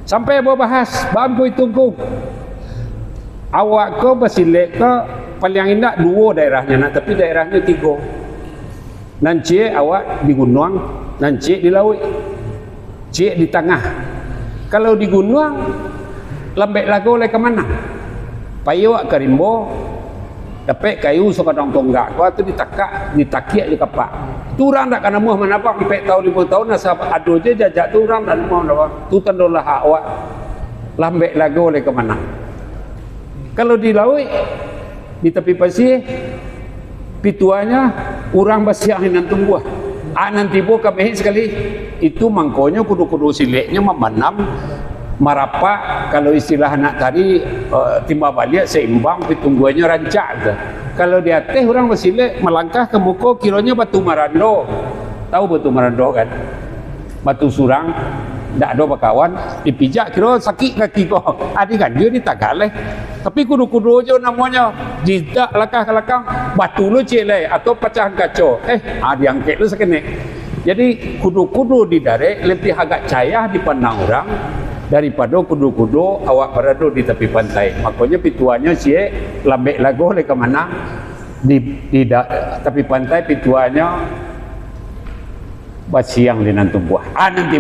Sampai bahas bambu tungku. Awak kau bersilek ke paling indah 2 daerahnya, nah, tapi daerahnya 3. Nanti awak di gunung, nanti di laut, cik di tengah. Kalau di gunung, lembek lagu oleh kemana? Payu ke rimbo, dapat kayu suka dong tonggak, kau tu ditakiak je kapak. Turang tak kena muah mana apa, 4 tahun 5 tahun, nasa aduh je jajak turang dan muah mana apa. Tu tandolah awak, lembek lagu oleh kemana? Kalau di laut, di tepi pasir, pituanya orang basiang nantung buah. Nanti buah kami sekali itu mangkonya kudu-kudu sileknya memanam marapak. Kalau istilah anak tadi timba balik seimbang, pitungguannya rancak ke. Kalau di atas orang bersilek melangkah ke muka kiranya batu marando. Tahu batu marando kan? Batu surang, tak ada bakawan, dipijak kira sakit kaki kau. Adik kan dia ditagaleh. Tapi kudu-kudu aja namanya. Jidak lakah ke belakang, batu lu cek atau pecahan kaca. Diangkat lu sekenek. Jadi kudu-kudu di darat lebih agak cahaya dipandang orang daripada kudu-kudu awak berada di tepi pantai. Makanya pituannya cek lambek lagu oleh kemana di tepi pantai, pituannya basiang di nantung buah. Nanti